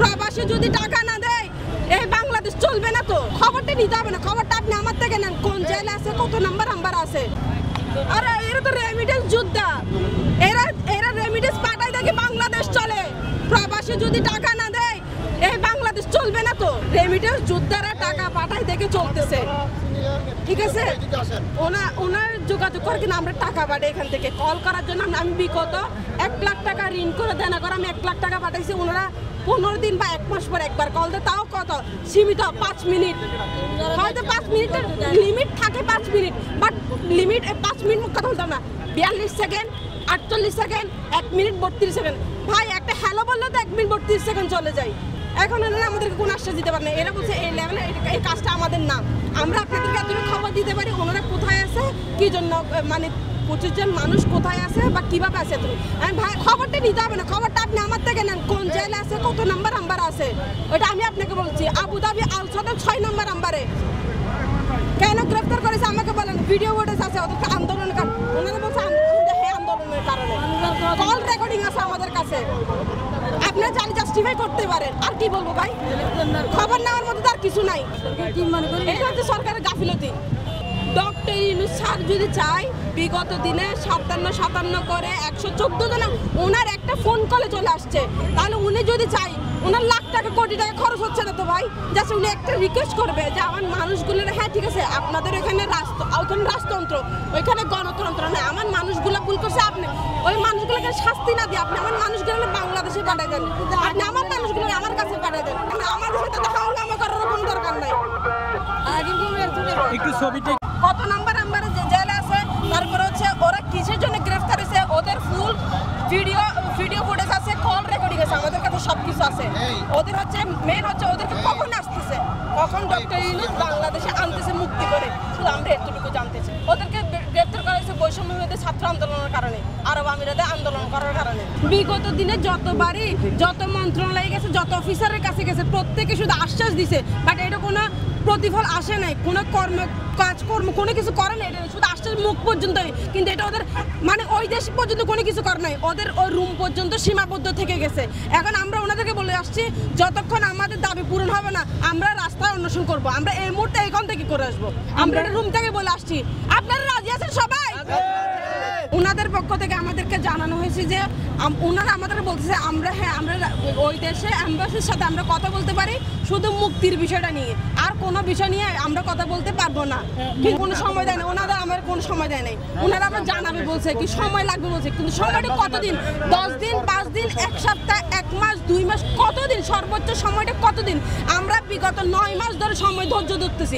প্রবাসী যদি টাকা না দেয় এই বাংলাদেশ চলবে না। তো খবরটা নিতে হবে না, খবরটা আপনি আমার থেকে নেন, কোন জেলে আছে, কত নাম্বার আছে। আরে এরা তো রেমিটেন্স যোদ্ধা, এরা রেমিটেন্স পাঠায় দেখে বাংলাদেশ চলে। প্রবাসী যদি টাকা না দেয় এই বাংলাদেশ চলবে না। তো রেমিটেন্স যোদ্ধারা টাকা পাঠায় দেখে চলতেছে, ঠিক আছে। ওনার যোগাযোগ করে কিনা আমরা টাকা পাঠাই এখান থেকে কল করার জন্য। আমি বিগত 1 লাখ টাকা ঋণ করে দেনা করে আমি 1 লাখ টাকা পাঠাইছি। ওনারা 15 দিন বা 1 মাস পর একবার কল দেয়, তাও কত সীমিত 5 মিনিট, হয়তো 5 মিনিটের লিমিট থাকে, 5 মিনিট, বাট লিমিট 5 মিনিট কথা বলতাম না, 42 সেকেন্ড, 48 সেকেন্ড, 1 মিনিট 32 সেকেন্ড। ভাই একটা হ্যালো বললে তো 1 মিনিট 32 সেকেন্ড চলে যায়। এখন এরা আমাদেরকে কোনো আশ্বাস দিতে পারে না। এরা বলছে এই লেভেলে এই কাজটা আমাদের না, আমরা আপনাদেরকে এতটুকু খবর দিতে পারি ওনারা কোথায় আছে, কি জন্য, মানে 25 জন মানুষ কোথায় আছে বা কিভাবে আছে। আমি ভাই খবরটা নিতে হবে না, খবরটা আপনি আমার থেকে নেন, কোন জেলে আছে, কত নাম্বার আছে, ওইটা আমি আপনাকে বলছি। আবুধাবি আল সাদাত 6 নাম্বারে কেন গ্রেফতার করেছে আমাকে বলেন। ভিডিও ফুটেজ আছে, ওদেরকে আন্দোলনের কারণে, ওনারা বলছে আন্দোলনের কারণে, কল রেকর্ডিং আছে আমাদের কাছে, আপনারা চাইলে জাস্টিফাই করতে পারেন। আর কি বলবো ভাই, খবর নেওয়ার মধ্যে তার কিছু নাই। এটা হচ্ছে সরকারের গাফিলতি। ডক্টর ইউনূস স্যার যদি চায় বিগত দিনে 57 করে 114 জন ওনার একটা ফোন কলে চলে আসছে, তাহলে উনি যদি চাই ওনার লাখ টাকা কোটি টাকা খরচ হচ্ছে না তো ভাই। জাস্ট উনি একটা রিকোয়েস্ট করবে যে আমার মানুষগুলোর, হ্যাঁ ঠিক আছে আপনাদের ওইখানে রাজতন্ত্র, ওইখানে গণতন্ত্র নেই, আমার মানুষগুলো ভুল করছে, আপনি ওই মানুষগুলোকে শাস্তি না দিয়ে আপনি আমার মানুষগুলো বাংলাদেশে পাঠিয়ে দেন, আপনি আমার মানুষগুলো আমার কাছে পাঠিয়ে দেন। আমার সাথে দেখা হলে আমার করার কোনো দরকার নাই। একটু ছবিটা কত নাম্বারে জেলে আছে, তারপরে হচ্ছে ওরা কিসের জন্য গ্রেফতার হয়েছে, ওদের ফুল ভিডিও ফুটেজ আছে, কল রেকর্ডিং আছে, আমাদের কাছে সবকিছু আছে। ওদের হচ্ছে মেন হচ্ছে ওদেরকে কখন আসতেছে, কখন ডক্টর ইউনূস বাংলাদেশে আনতেছে মুক্তি করে, শুধু আমরা এতটুকু জানতেছি। ওদেরকে গ্রেফতার করা হয়েছে বৈষম্য বিরোধী ছাত্র আন্দোলনের কারণে, আরব আমিরাতে আন্দোলন করার কারণে। বিগত দিনে যতবারই যত মন্ত্রণালয়ে গেছে, যত অফিসারের কাছে গেছে, প্রত্যেকে শুধু আশ্বাস দিছে, বাট এটা কোনো প্রতিফল আসে নাই, কোনো কাজকর্ম কোনো কিছু করে নাই, এটা শুধু আশ্বাস মুখ পর্যন্তই। কিন্তু এটা ওদের মানে ওই দেশ পর্যন্ত কোনো কিছু করে নাই, ওদের ওই রুম পর্যন্ত সীমাবদ্ধ থেকে গেছে। এখন আমরা ওনাদেরকে বলে আসছি যতক্ষণ আমাদের দাবি পূরণ হবে না আমরা রাস্তায় অন্বেষণ করবো, আমরা এই মুহূর্তে এখান থেকে করে আসবো। আমরা রুম থেকে বলে আসছি, আপনারা রাজি আছেন সবাই? ওনাদের পক্ষ থেকে আমাদেরকে জানানো হয়েছে যে ওনারা আমাদের বলতেছে আমরা ওই দেশে অ্যাম্বাসির সাথে আমরা কথা বলতে পারি শুধু মুক্তির বিষয়টা নিয়ে, আর কোনো বিষয় নিয়ে আমরা কথা বলতে পারবো না। কিন্তু কোনো সময় দেয় না ওনারা, আমার কোনো সময় দেয় নাই। ওনারা আমরা জানাবে বলছে, কি সময় লাগবে বলছে, কিন্তু সময়টা কতদিন, 10 দিন, 5 দিন, 1 সপ্তাহ, 1 মাস, 2 মাস, কতদিন, সর্বোচ্চ সময়টা কতদিন? আমরা বিগত 9 মাস ধরে সময় ধৈর্য ধরতেছি।